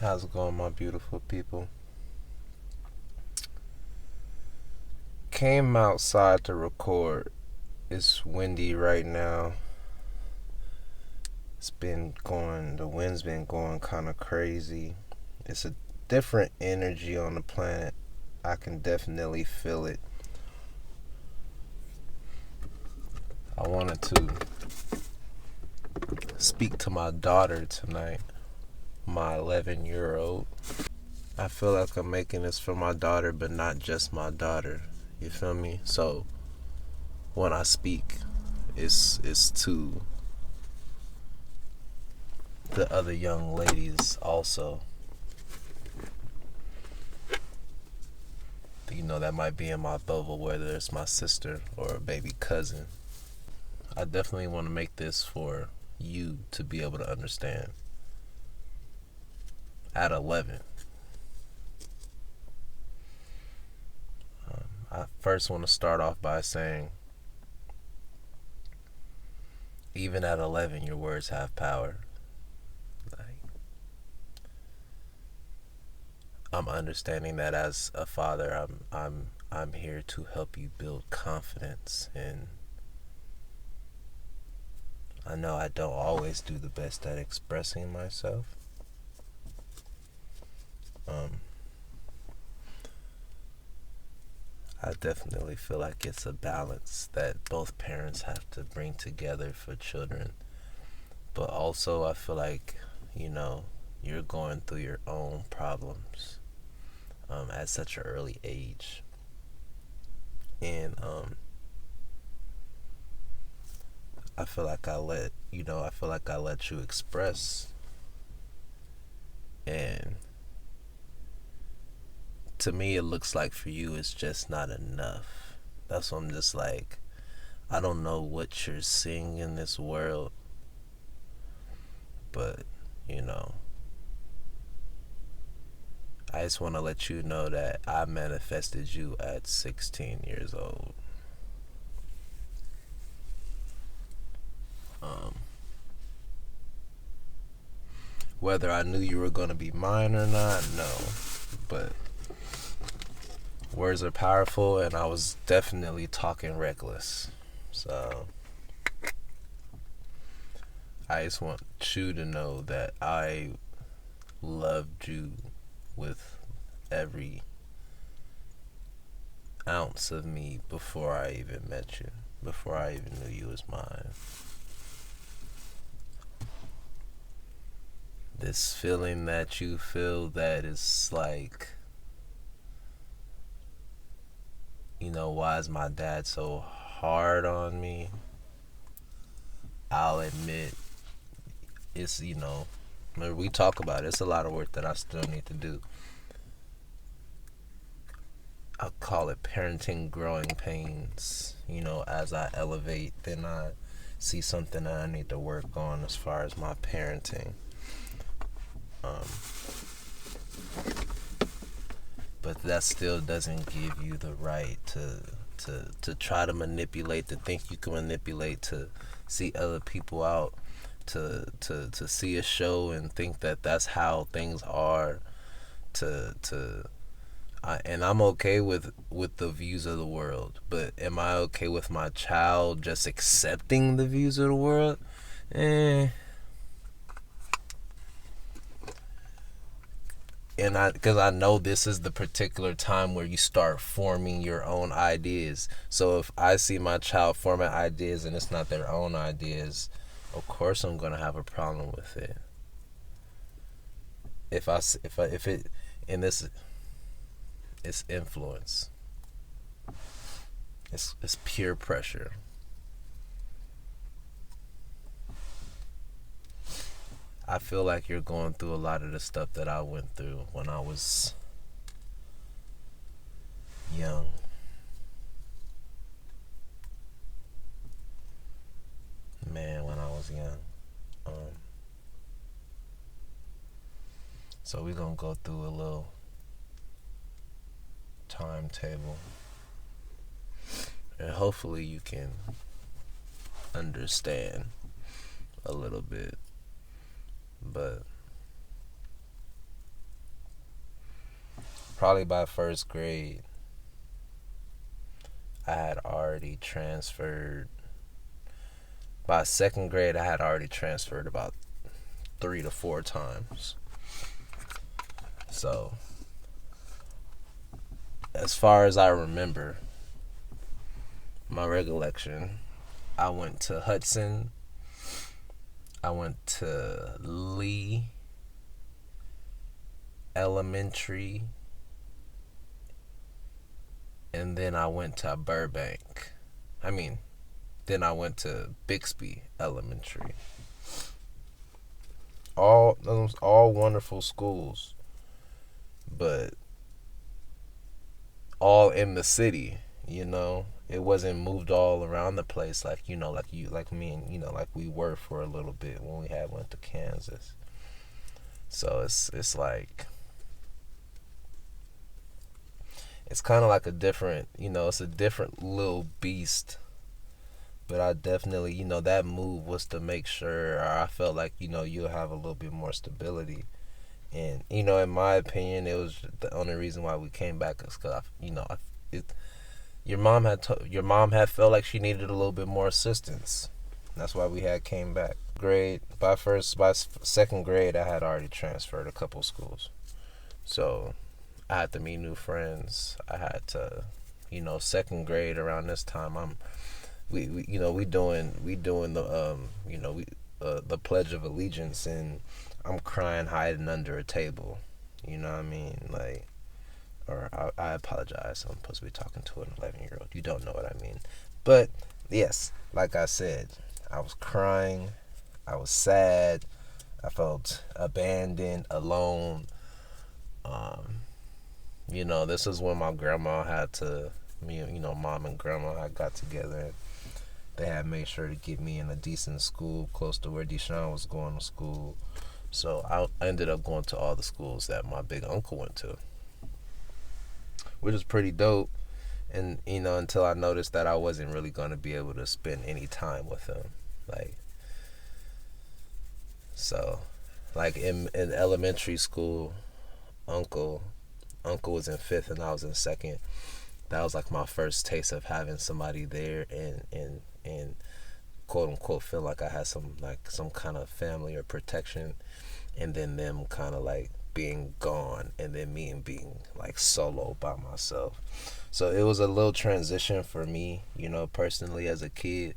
How's it going, my beautiful people? Came outside to record. It's windy right now. The wind's been going kind of crazy. It's a different energy on the planet. I can definitely feel it. I wanted to speak to my daughter tonight, my 11-year-old. I feel like I'm making this for my daughter, but not just my daughter. You feel me? So when I speak, it's to the other young ladies also. That might be in my bubble, whether it's my sister or a baby cousin. I definitely want to make this for you to be able to understand. At 11, I first want to start off by saying, even at 11, your words have power. I'm understanding that as a father, I'm here to help you build confidence, and I know I don't always do the best at expressing myself. I definitely feel like it's a balance that both parents have to bring together for children. But also I feel like, you're going through your own problems at such an early age. And I feel like I let you express. And to me, it looks like for you it's just not enough. That's what I'm just like, I don't know what you're seeing in this world, but I just want to let you know that I manifested you at 16 years old. Whether I knew you were going to be mine or not, no. But words are powerful, and I was definitely talking reckless. So I just want you to know that I loved you with every ounce of me before I even met you, before I even knew you was mine. This feeling that you feel that is like, why is my dad so hard on me? I'll admit, it's, we talk about it, it's a lot of work that I still need to do. I call it parenting growing pains. As I elevate, then I see something that I need to work on as far as my parenting. But that still doesn't give you the right to try to manipulate, to think you can manipulate, to see other people out, to see a show and think that that's how things are, and I'm okay with the views of the world, but am I okay with my child just accepting the views of the world? And because I know this is the particular time where you start forming your own ideas. So if I see my child forming ideas and it's not their own ideas, of course I'm gonna have a problem with it. If it, and this, it's influence. It's peer pressure. I feel like you're going through a lot of the stuff that I went through when I was young. Man, when I was young. So we're going to go through a little timetable. And hopefully you can understand a little bit. But Probably by first grade, I had already transferred. By second grade, I had already transferred about 3 to 4 times. So, as far as I remember, my recollection, I went to Hudson, I went to Lee Elementary, and then I went to Burbank. Then I went to Bixby Elementary. All wonderful schools, but all in the city. It wasn't moved all around the place like me and like we were for a little bit when we had went to Kansas. So it's like it's kind of like a different, it's a different little beast. But I definitely, that move was to make sure, or I felt like, you'll have a little bit more stability. And, in my opinion, it was the only reason why we came back is because, your mom had felt like she needed a little bit more assistance. That's why we had came back. By second grade, I had already transferred a couple schools. So I had to meet new friends. I had to, second grade around this time, we doing the the Pledge of Allegiance, and I'm crying hiding under a table. You know what I mean? Like, or I apologize. I'm supposed to be talking to an 11-year-old. You don't know what I mean. But yes, like I said, I was crying. I was sad. I felt abandoned, alone. This is when my grandma had to, mom and grandma had got together, and they had made sure to get me in a decent school close to where Deshaun was going to school. So I ended up going to all the schools that my big uncle went to, which was pretty dope. And, until I noticed that I wasn't really going to be able to spend any time with him. In elementary school, uncle was in 5th and I was in 2nd. That was like my first taste of having somebody there and quote unquote feel like I had some kind of family or protection, and then them kind of like being gone, and then me and being like solo by myself. So it was a little transition for me, personally as a kid,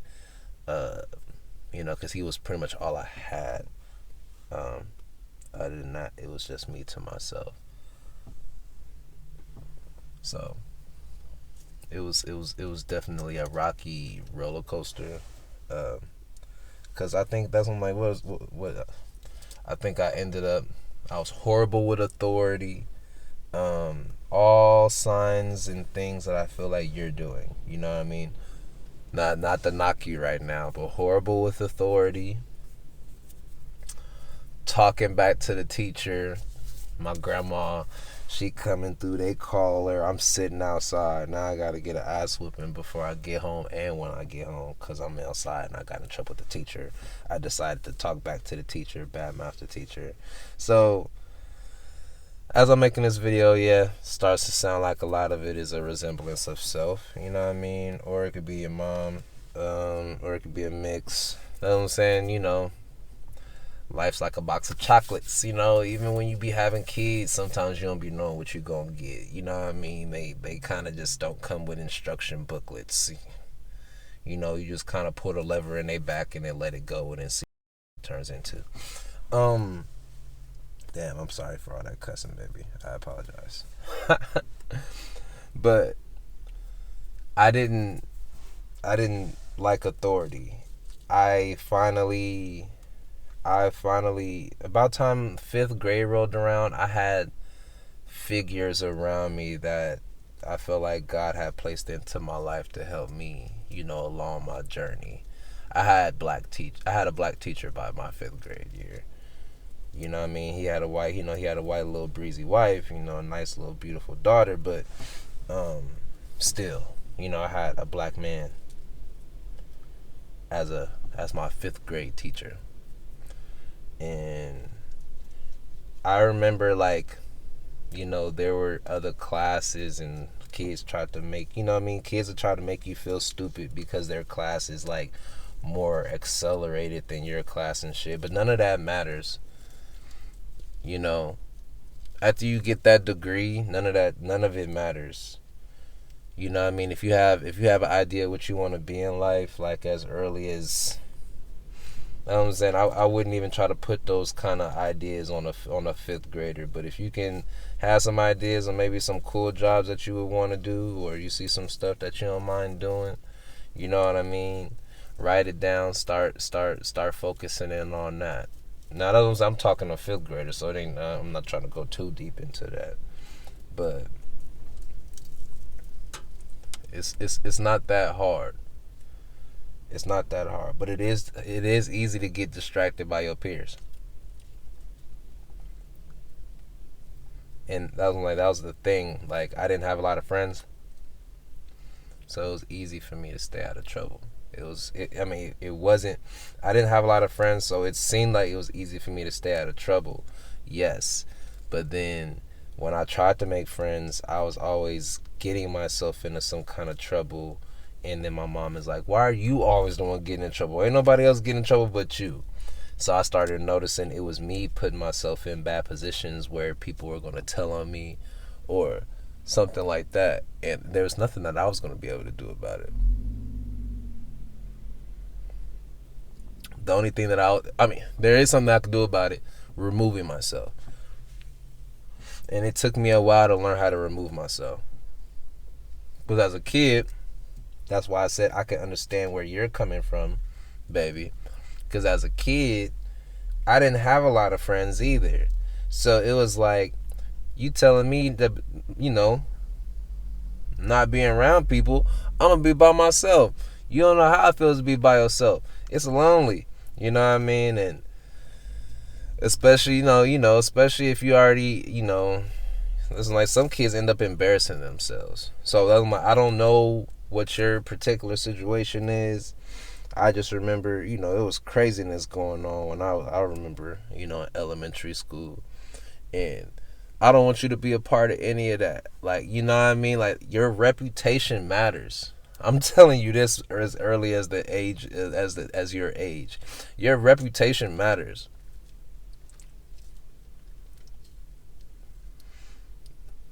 because he was pretty much all I had. Other than that, it was just me to myself. So it was definitely a rocky roller coaster, because I think that's when what I think I was horrible with authority, all signs and things that I feel like you're doing, you know what I mean? Not to knock you right now, but horrible with authority, talking back to the teacher. My grandma, she coming through, they call her, I'm sitting outside. Now I gotta get an ass whooping before I get home and when I get home, because I'm outside and I got in trouble with the teacher. I decided to talk back to the teacher, badmouth the teacher. So as I'm making this video, starts to sound like a lot of it is a resemblance of self, you know what I mean? Or it could be your mom, or it could be a mix. You know what I'm saying? Life's like a box of chocolates, even when you be having kids, sometimes you don't be knowing what you're gonna get, you know what I mean? They kind of just don't come with instruction booklets. You just kind of put a lever in their back and then let it go and then see what it turns into. Damn, I'm sorry for all that cussing, baby. I apologize. But I didn't like authority. I finally, about time 5th grade rolled around, I had figures around me that I feel like God had placed into my life to help me, along my journey. I had a black teacher by my 5th grade year. You know what I mean? He had a white little breezy wife, a nice little beautiful daughter, but still, I had a black man as my 5th grade teacher. And I remember, like, there were other classes and kids tried to make, kids would try to make you feel stupid because their class is like more accelerated than your class and shit. But none of that matters. You know, after you get that degree, none of it matters. You know what I mean? If you have an idea what you want to be in life, like as early as, you know what I'm saying, I wouldn't even try to put those kind of ideas on a fifth grader. But if you can have some ideas on maybe some cool jobs that you would want to do, or you see some stuff that you don't mind doing, you know what I mean? Write it down. Start focusing in on that. Now I'm talking to fifth graders, so it ain't. I'm not trying to go too deep into that, but it's not that hard. It's not that hard, but it is easy to get distracted by your peers. And that was the thing. Like, I didn't have a lot of friends, so it was easy for me to stay out of trouble. It wasn't. I didn't have a lot of friends, so it seemed like it was easy for me to stay out of trouble. Yes, but then when I tried to make friends, I was always getting myself into some kind of trouble. And then my mom is like, "Why are you always the one getting in trouble? Ain't nobody else getting in trouble but you." So I started noticing it was me putting myself in bad positions where people were going to tell on me or something like that. And there was nothing that I was going to be able to do about it. The only thing that there is something I could do about it: removing myself. And it took me a while to learn how to remove myself. But as a kid, that's why I said I can understand where you're coming from, baby. Because as a kid, I didn't have a lot of friends either. So it was like, you telling me that, not being around people, I'm going to be by myself. You don't know how it feels to be by yourself. It's lonely. You know what I mean? And especially, especially if you already, it's like some kids end up embarrassing themselves. So I don't know what your particular situation is. I just remember, it was craziness going on when I remember, in elementary school. And I don't want you to be a part of any of that. Like, you know what I mean? Like, your reputation matters. I'm telling you this as early as the age as your age. Your reputation matters.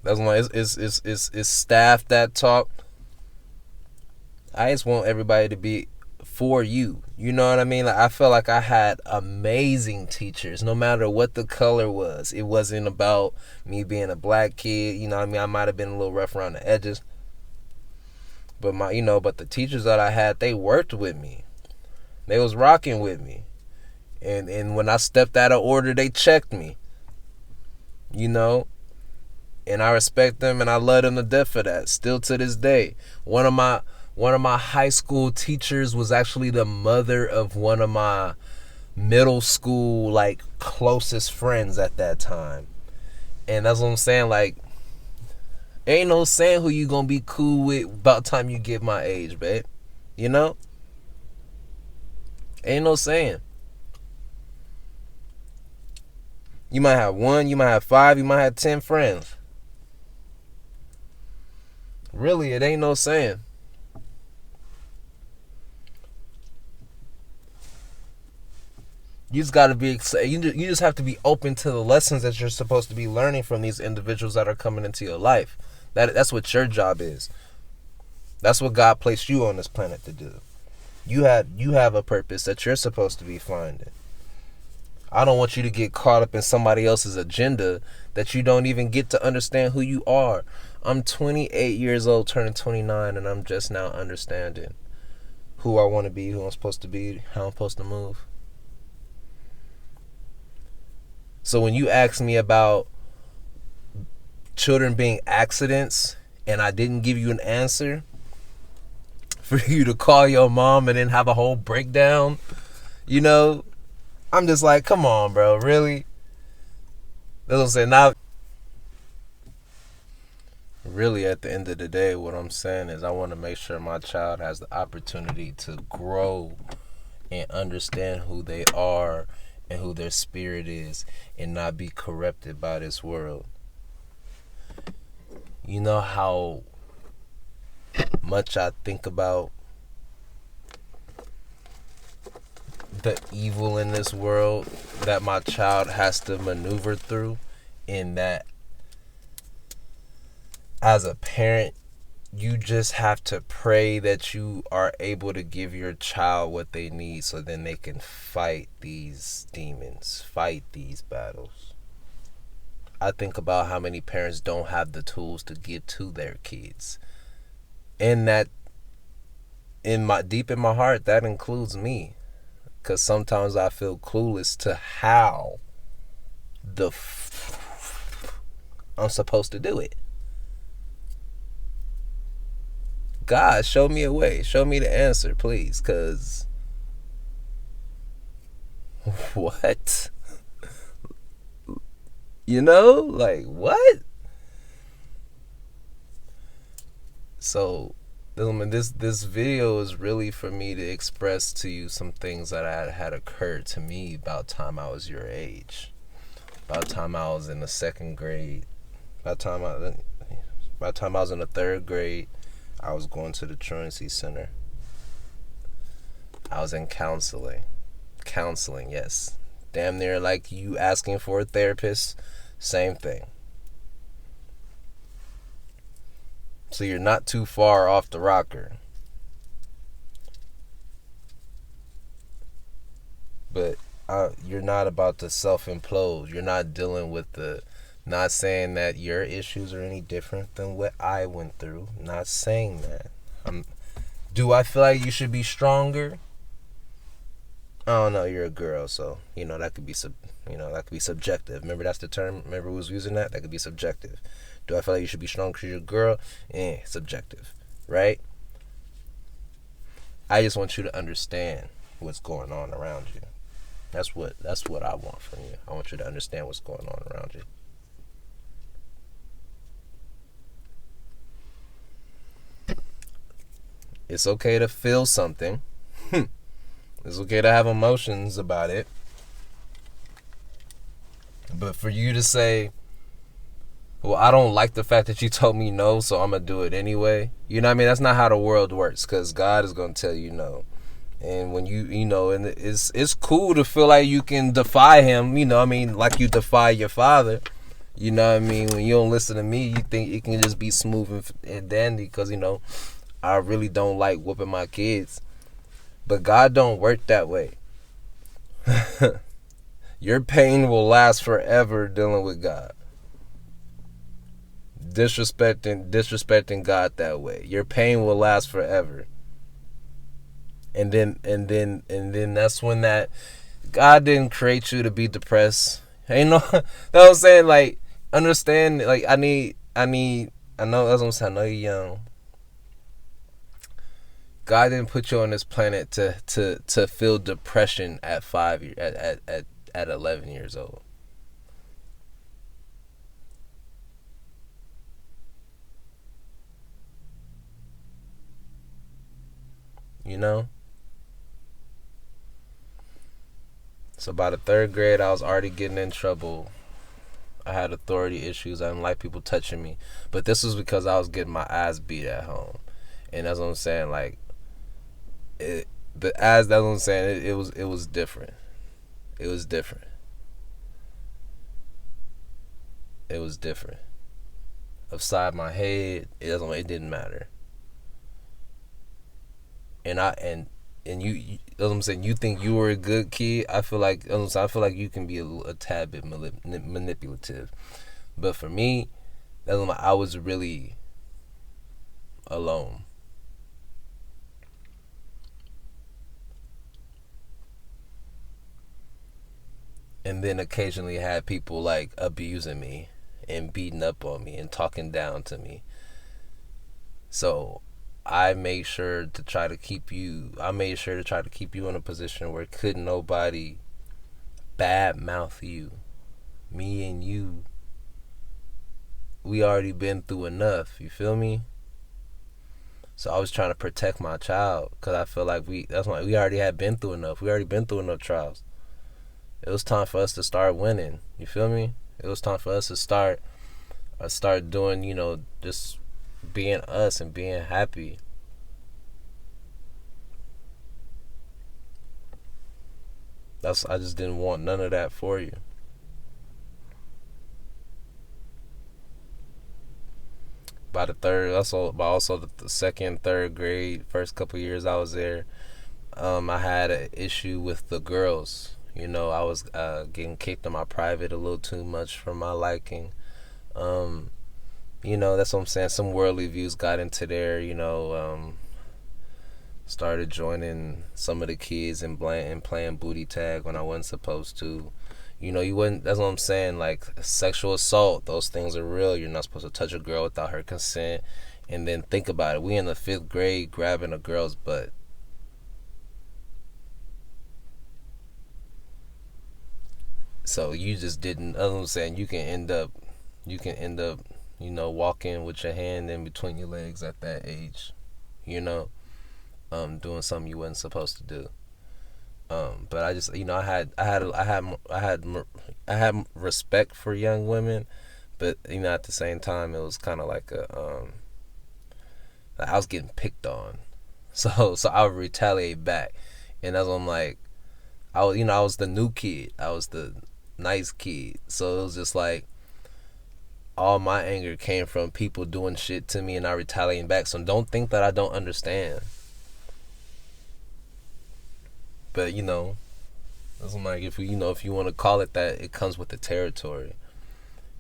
That's why it's staff that talk. I just want everybody to be for you. You know what I mean? Like, I felt like I had amazing teachers, no matter what the color was. It wasn't about me being a black kid. You know what I mean? I might have been a little rough around the edges. But but the teachers that I had, they worked with me. They was rocking with me. And when I stepped out of order, they checked me. And I respect them and I love them to death for that. Still to this day. One of my high school teachers was actually the mother of one of my middle school, like, closest friends at that time. And that's what I'm saying. Like, ain't no saying who you gonna be cool with about time you get my age, babe. Ain't no saying. You might have one, you might have 5, you might have 10 friends. Really, it ain't no saying. You just gotta be excited. You just have to be open to the lessons that you're supposed to be learning from these individuals that are coming into your life. That's what your job is. That's what God placed you on this planet to do. You have a purpose that you're supposed to be finding. I don't want you to get caught up in somebody else's agenda that you don't even get to understand who you are. I'm 28 years old, turning 29, and I'm just now understanding who I want to be, who I'm supposed to be, how I'm supposed to move. So when you ask me about children being accidents and I didn't give you an answer, for you to call your mom and then have a whole breakdown, I'm just like, come on, bro, really? That's what I'm saying. Now, really, at the end of the day, what I'm saying is I want to make sure my child has the opportunity to grow and understand who they are and who their spirit is and not be corrupted by this world. You know how much I think about the evil in this world that my child has to maneuver through, in that as a parent, you just have to pray that you are able to give your child what they need so then they can fight these demons, fight these battles. I think about how many parents don't have the tools to give to their kids. And that, deep in my heart, that includes me. Because sometimes I feel clueless to how I'm supposed to do it. God, show me a way. Show me the answer, please. Because what? You know? Like, what? So, this video is really for me to express to you some things that had occurred to me about time I was your age. About time I was in the second grade. By the time I was in the third grade, I was going to the truancy center. I was in counseling. Counseling, yes. Damn near like you asking for a therapist. Same thing. So you're not too far off the rocker. But you're not about to self-implode. You're not dealing with not saying that your issues are any different than what I went through. Not saying that. Do I feel like you should be stronger? I don't know. You're a girl, so that could be subjective. Remember, that's the term. Remember who was using that? That could be subjective. Do I feel like you should be strong because you're a girl? Subjective, right? I just want you to understand what's going on around you. That's what I want from you. I want you to understand what's going on around you. It's okay to feel something. It's okay to have emotions about it. But for you to say, well, I don't like the fact that you told me no, so I'm going to do it anyway. You know what I mean? That's not how the world works, because God is going to tell you no. And when and it's cool to feel like you can defy him, like you defy your father. You know what I mean? When you don't listen to me, you think it can just be smooth and dandy because, I really don't like whooping my kids. But God don't work that way. Your pain will last forever dealing with God. Disrespecting God that way. Your pain will last forever. And then that's when that God didn't create you to be depressed. Ain't no that what I'm saying, like, understand, like I know that's what I'm saying, I know you're young. God didn't put you on this planet to feel depression at 11 years old. So by the third grade, I was already getting in trouble. I had authority issues. I didn't like people touching me. But this was because I was getting my ass beat at home. And that's what I'm saying, like, that's what I'm saying. It was different. It was different. It was different. Upside my head, it didn't matter. And you that's what I'm saying. You think you were a good kid. I feel like you can be a tad bit manipulative. But for me, I was really alone. And then occasionally had people like abusing me and beating up on me and talking down to me. So I made sure to try to keep you in a position where couldn't nobody bad mouth you. Me and you, we already been through enough. You feel me? So I was trying to protect my child because I feel like we already had been through enough. We already been through enough trials. It was time for us to start winning. You feel me? It was time for us to start start doing, just being us and being happy. I just didn't want none of that for you. By the third, also the second, third grade, first couple years I was there, I had an issue with the girls. I was getting kicked in my private a little too much for my liking. Um, that's what I'm saying. Some worldly views got into there. Started joining some of the kids and playing booty tag when I wasn't supposed to. You wouldn't. That's what I'm saying. Like sexual assault, those things are real. You're not supposed to touch a girl without her consent. And then think about it. We in the 5th grade grabbing a girl's butt. So you just didn't. That's what I'm saying. You can end up, walking with your hand in between your legs at that age. You know, doing something you wasn't supposed to do. But I just, I had respect for young women, but at the same time, it was kind of like I was getting picked on, so I would retaliate back, and that's what I'm like. I was the new kid, I was the nice kid, so it was just like all my anger came from people doing shit to me and I retaliating back. So don't think that I don't understand, but that's what I'm like. If you want to call it that, it comes with the territory.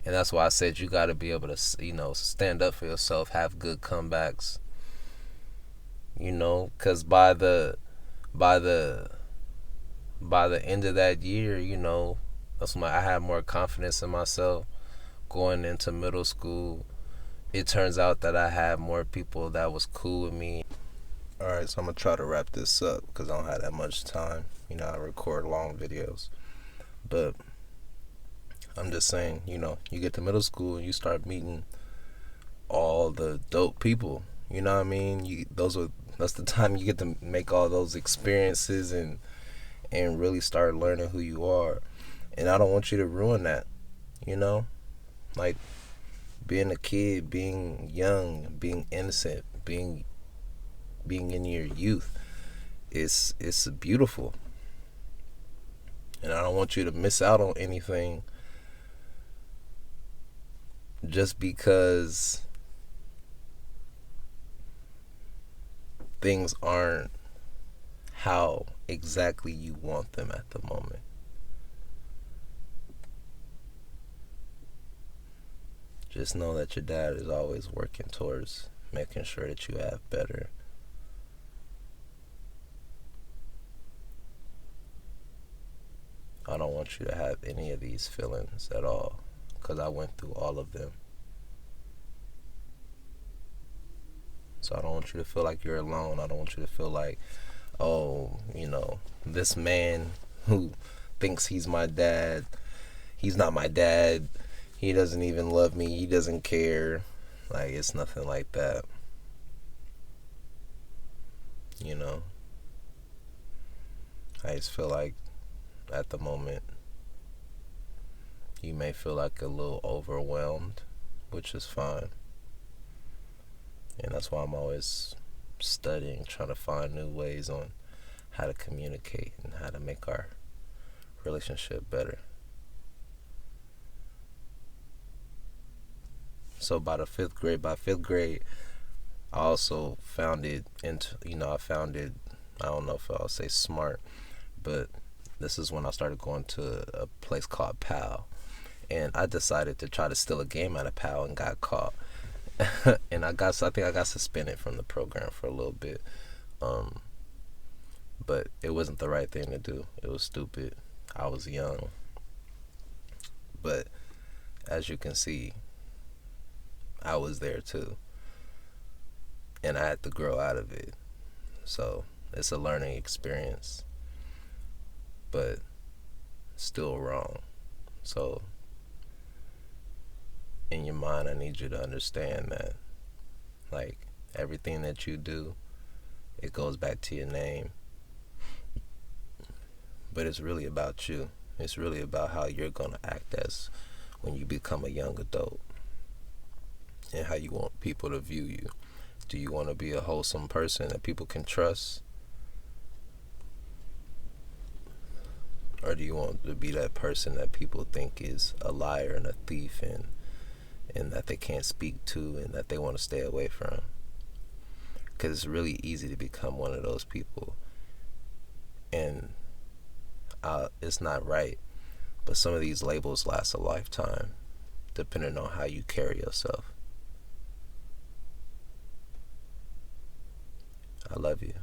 And that's why I said you got to be able to, stand up for yourself, have good comebacks, because by the by the end of that year, that's when I had more confidence in myself going into middle school. It turns out that I had more people that was cool with me. All right, so I'm gonna try to wrap this up because I don't have that much time. I record long videos, but I'm just saying, you get to middle school and you start meeting all the dope people. You know what I mean? That's the time you get to make all those experiences and really start learning who you are. And I don't want you to ruin that. You know, like being a kid, being young, being innocent, being in your youth. It's beautiful, and I don't want you to miss out on anything just because things aren't how exactly you want them at the moment. Just know that your dad is always working towards making sure that you have better. I don't want you to have any of these feelings at all because I went through all of them. So I don't want you to feel like you're alone. I don't want you to feel like, oh, this man who thinks he's my dad, he's not my dad. He doesn't even love me. He doesn't care. Like, it's nothing like that. I just feel like at the moment you may feel like a little overwhelmed, which is fine. And that's why I'm always studying, trying to find new ways on how to communicate and how to make our relationship better. So by fifth grade, I also found it I don't know if I'll say smart, but this is when I started going to a place called PAL. And I decided to try to steal a game out of PAL and got caught. And I think I got suspended from the program for a little bit. But it wasn't the right thing to do. It was stupid. I was young. But as you can see, I was there too. And I had to grow out of it. So it's a learning experience. But still wrong. So in your mind, I need you to understand that, like, everything that you do, it goes back to your name. But it's really about you. It's really about how you're going to act as when you become a young adult. and how you want people to view you. Do you want to be a wholesome person that people can trust? Or do you want to be that person that people think is a liar and a thief, and that they can't speak to, and that they want to stay away from? Because it's really easy to become one of those people. And it's not right. But some of these labels last a lifetime, depending on how you carry yourself. I love you.